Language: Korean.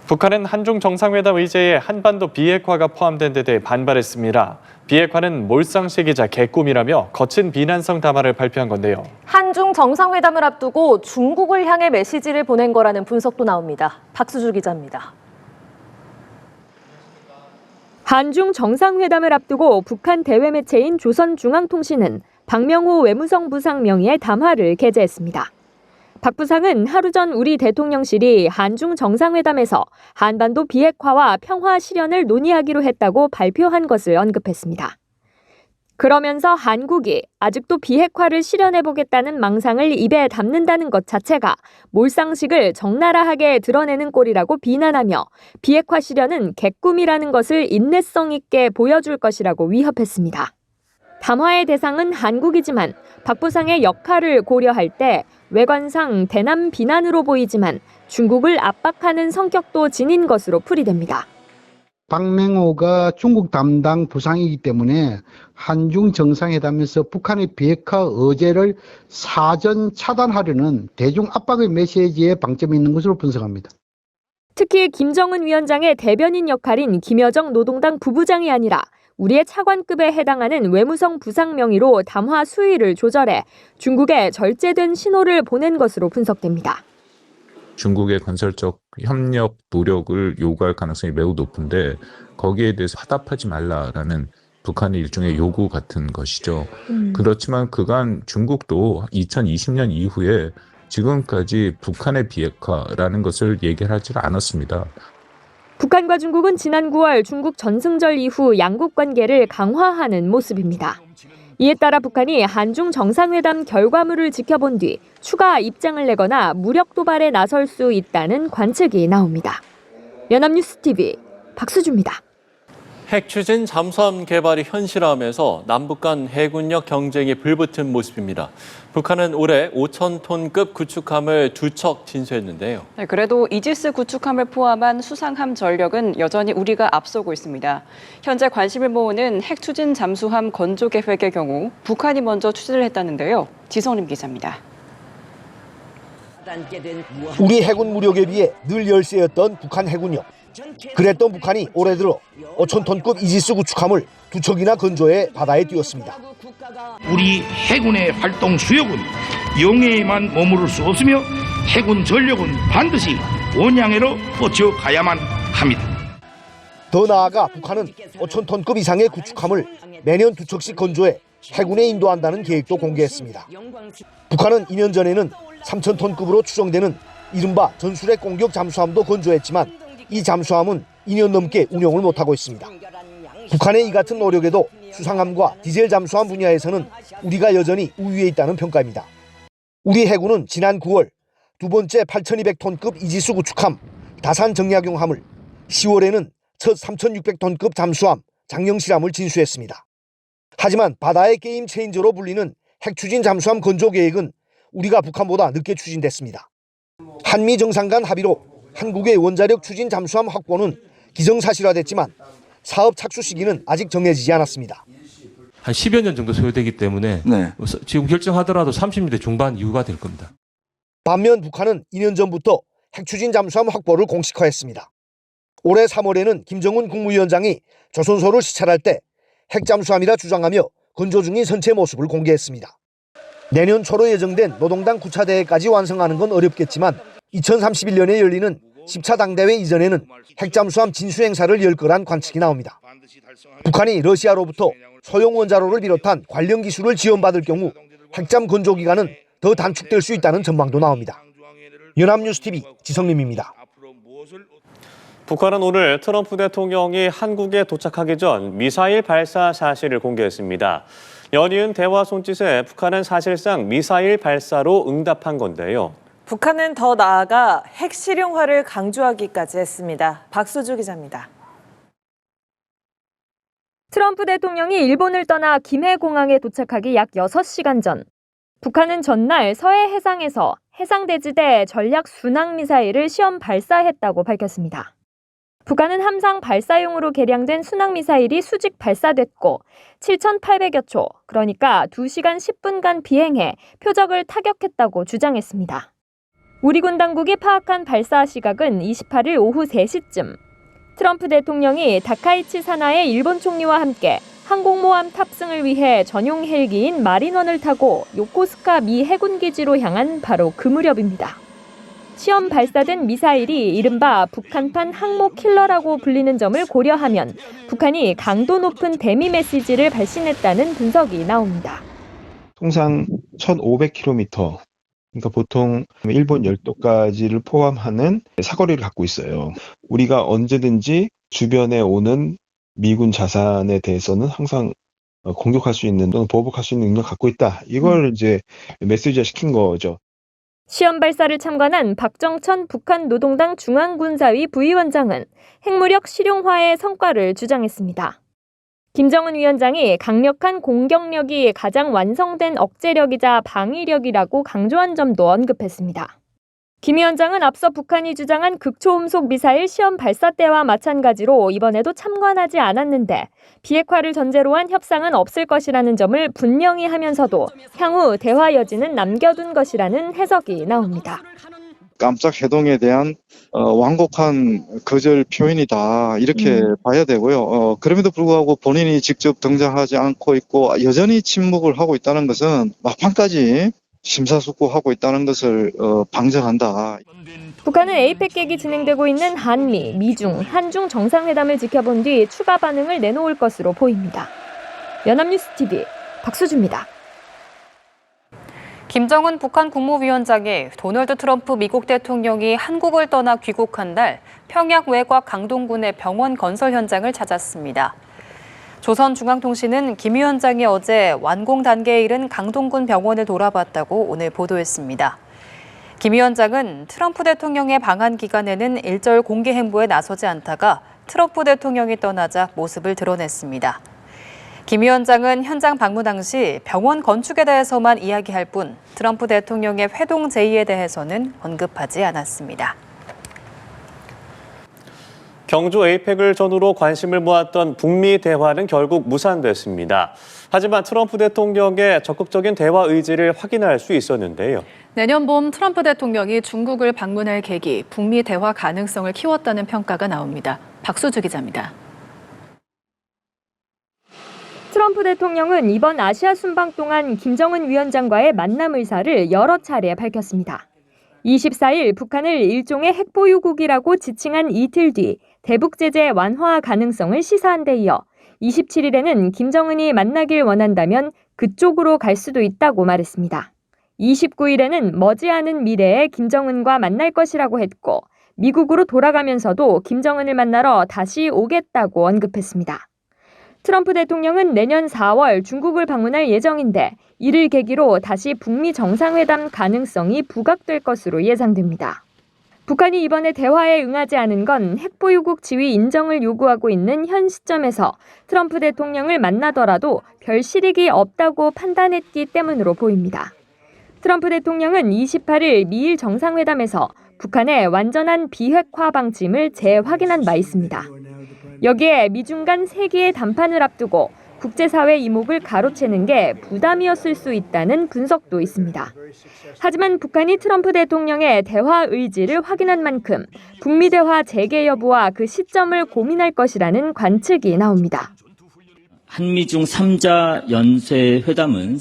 북한은 한중 정상회담 의제에 한반도 비핵화가 포함된 데 대해 반발했습니다. 비핵화는 몰상식이자 개꿈이라며 거친 비난성 담화를 발표한 건데요. 한중 정상회담을 앞두고 중국을 향해 메시지를 보낸 거라는 분석도 나옵니다. 박수주 기자입니다. 한중 정상회담을 앞두고 북한 대외 매체인 조선중앙통신은 박명호 외무성 부상 명의의 담화를 게재했습니다. 박 부상은 하루 전 우리 대통령실이 한중 정상회담에서 한반도 비핵화와 평화 실현을 논의하기로 했다고 발표한 것을 언급했습니다. 그러면서 한국이 아직도 비핵화를 실현해보겠다는 망상을 입에 담는다는 것 자체가 몰상식을 적나라하게 드러내는 꼴이라고 비난하며 비핵화 실현은 개꿈이라는 것을 인내성 있게 보여줄 것이라고 위협했습니다. 담화의 대상은 한국이지만 박 부상의 역할을 고려할 때 외관상 대남 비난으로 보이지만 중국을 압박하는 성격도 지닌 것으로 풀이됩니다. 박명호가 중국 담당 부상이기 때문에 한중 정상회담에서 북한의 비핵화 의제를 사전 차단하려는 대중 압박의 메시지에 방점이 있는 것으로 분석합니다. 특히 김정은 위원장의 대변인 역할인 김여정 노동당 부부장이 아니라 우리의 차관급에 해당하는 외무성 부상 명의로 담화 수위를 조절해 중국에 절제된 신호를 보낸 것으로 분석됩니다. 중국의 건설적 협력 노력을 요구할 가능성이 매우 높은데 거기에 대해서 화답하지 말라라는 북한의 일종의 요구 같은 것이죠. 그렇지만 그간 중국도 2020년 이후에 지금까지 북한의 비핵화라는 것을 얘기하지 않았습니다. 북한과 중국은 지난 9월 중국 전승절 이후 양국 관계를 강화하는 모습입니다. 이에 따라 북한이 한중 정상회담 결과물을 지켜본 뒤 추가 입장을 내거나 무력 도발에 나설 수 있다는 관측이 나옵니다. 연합뉴스 TV 박수주입니다. 핵 추진 잠수함 개발이 현실화하면서 남북 간 해군력 경쟁이 불붙은 모습입니다. 북한은 올해 5,000톤급 구축함을 2척 진수했는데요. 네, 그래도 이지스 구축함을 포함한 수상함 전력은 여전히 우리가 앞서고 있습니다. 현재 관심을 모으는 핵 추진 잠수함 건조 계획의 경우 북한이 먼저 추진을 했다는데요. 지성림 기자입니다. 우리 해군 무력에 비해 늘 열세였던 북한 해군력. 그랬던 북한이 올해 들어 5,000톤급 이지스 구축함을 2척이나 건조해 바다에 띄웠습니다. 우리 해군의 활동 수역은 영해에만 머무를 수 없으며 해군 전력은 반드시 원양해로 뻗쳐가야만 합니다. 더 나아가 북한은 5,000톤급 이상의 구축함을 매년 2척씩 건조해 해군에 인도한다는 계획도 공개했습니다. 북한은 2년 전에는 3,000톤급으로 추정되는 이른바 전술핵 공격 잠수함도 건조했지만 이 잠수함은 2년 넘게 운영을 못하고 있습니다. 북한의 이 같은 노력에도 수상함과 디젤 잠수함 분야에서는 우리가 여전히 우위에 있다는 평가입니다. 우리 해군은 지난 9월 두 번째 8,200톤급 이지스 구축함 다산 정약용함을 10월에는 첫 3,600톤급 잠수함 장영실함을 진수했습니다. 하지만 바다의 게임 체인저로 불리는 핵 추진 잠수함 건조 계획은 우리가 북한보다 늦게 추진됐습니다. 한미 정상 간 합의로 한국의 원자력 추진 잠수함 확보는 기정사실화됐지만 사업 착수 시기는 아직 정해지지 않았습니다. 한 10여 년 정도 소요되기 때문에 지금 결정하더라도 30년대 중반 이후가 될 겁니다. 반면 북한은 2년 전부터 핵 추진 잠수함 확보를 공식화했습니다. 올해 3월에는 김정은 국무위원장이 조선소를 시찰할 때 핵 잠수함이라 주장하며 건조 중인 선체 모습을 공개했습니다. 내년 초로 예정된 노동당 9차 대회까지 완성하는 건 어렵겠지만 2031년에 열리는 10차 당대회 이전에는 핵잠수함 진수 행사를 열 거란 관측이 나옵니다. 북한이 러시아로부터 소형 원자로를 비롯한 관련 기술을 지원받을 경우 핵잠 건조 기간은 더 단축될 수 있다는 전망도 나옵니다. 연합뉴스TV 지성림입니다. 북한은 오늘 트럼프 대통령이 한국에 도착하기 전 미사일 발사 사실을 공개했습니다. 연이은 대화 손짓에 북한은 사실상 미사일 발사로 응답한 건데요. 북한은 더 나아가 핵 실용화를 강조하기까지 했습니다. 박수주 기자입니다. 트럼프 대통령이 일본을 떠나 김해 공항에 도착하기 약 6시간 전, 북한은 전날 서해 해상에서 해상대지대 전략 순항미사일을 시험 발사했다고 밝혔습니다. 북한은 함상 발사용으로 개량된 순항미사일이 수직 발사됐고 7,800여 초, 그러니까 2시간 10분간 비행해 표적을 타격했다고 주장했습니다. 우리 군 당국이 파악한 발사 시각은 28일 오후 3시쯤. 트럼프 대통령이 다카이치 산하의 일본 총리와 함께 항공모함 탑승을 위해 전용 헬기인 마린원을 타고 요코스카 미 해군기지로 향한 바로 그 무렵입니다. 시험 발사된 미사일이 이른바 북한판 항모 킬러라고 불리는 점을 고려하면 북한이 강도 높은 대미 메시지를 발신했다는 분석이 나옵니다. 통상 1,500km, 그러니까 보통 일본 열도까지를 포함하는 사거리를 갖고 있어요. 우리가 언제든지 주변에 오는 미군 자산에 대해서는 항상 공격할 수 있는 또는 보복할 수 있는 능력을 갖고 있다. 이걸 이제 메시지화 시킨 거죠. 시험 발사를 참관한 박정천 북한 노동당 중앙군사위 부위원장은 핵무력 실용화의 성과를 주장했습니다. 김정은 위원장이 강력한 공격력이 가장 완성된 억제력이자 방위력이라고 강조한 점도 언급했습니다. 김 위원장은 앞서 북한이 주장한 극초음속 미사일 시험 발사 때와 마찬가지로 이번에도 참관하지 않았는데 비핵화를 전제로 한 협상은 없을 것이라는 점을 분명히 하면서도 향후 대화 여지는 남겨둔 것이라는 해석이 나옵니다. 깜짝 해동에 대한 완곡한 거절 표현이다 이렇게 봐야 되고요. 그럼에도 불구하고 본인이 직접 등장하지 않고 있고 여전히 침묵을 하고 있다는 것은 막판까지 심사숙고하고 있다는 것을 방증한다. 북한은 에이펙 계기 진행되고 있는 한미, 미중, 한중 정상회담을 지켜본 뒤 추가 반응을 내놓을 것으로 보입니다. 연합뉴스TV 박수주입니다. 김정은 북한 국무위원장이 도널드 트럼프 미국 대통령이 한국을 떠나 귀국한 날 평양 외곽 강동군의 병원 건설 현장을 찾았습니다. 조선중앙통신은 김 위원장이 어제 완공 단계에 이른 강동군 병원을 돌아봤다고 오늘 보도했습니다. 김 위원장은 트럼프 대통령의 방한 기간에는 일절 공개 행보에 나서지 않다가 트럼프 대통령이 떠나자 모습을 드러냈습니다. 김 위원장은 현장 방문 당시 병원 건축에 대해서만 이야기할 뿐 트럼프 대통령의 회동 제의에 대해서는 언급하지 않았습니다. 경주 에이펙을 전후로 관심을 모았던 북미 대화는 결국 무산됐습니다. 하지만 트럼프 대통령의 적극적인 대화 의지를 확인할 수 있었는데요. 내년 봄 트럼프 대통령이 중국을 방문할 계기, 북미 대화 가능성을 키웠다는 평가가 나옵니다. 박수주 기자입니다. 트럼프 대통령은 이번 아시아 순방 동안 김정은 위원장과의 만남 의사를 여러 차례 밝혔습니다. 24일 북한을 일종의 핵보유국이라고 지칭한 이틀 뒤 대북 제재 완화 가능성을 시사한 데 이어 27일에는 김정은이 만나길 원한다면 그쪽으로 갈 수도 있다고 말했습니다. 29일에는 머지않은 미래에 김정은과 만날 것이라고 했고 미국으로 돌아가면서도 김정은을 만나러 다시 오겠다고 언급했습니다. 트럼프 대통령은 내년 4월 중국을 방문할 예정인데 이를 계기로 다시 북미 정상회담 가능성이 부각될 것으로 예상됩니다. 북한이 이번에 대화에 응하지 않은 건 핵보유국 지위 인정을 요구하고 있는 현 시점에서 트럼프 대통령을 만나더라도 별 실익이 없다고 판단했기 때문으로 보입니다. 트럼프 대통령은 28일 미일 정상회담에서 북한의 완전한 비핵화 방침을 재확인한 바 있습니다. 여기에 미중 간 세기의 담판을 앞두고 국제사회 이목을 가로채는 게 부담이었을 수 있다는 분석도 있습니다. 하지만 북한이 트럼프 대통령의 대화 의지를 확인한 만큼 북미 대화 재개 여부와 그 시점을 고민할 것이라는 관측이 나옵니다. 한미중 3자 연쇄 회담은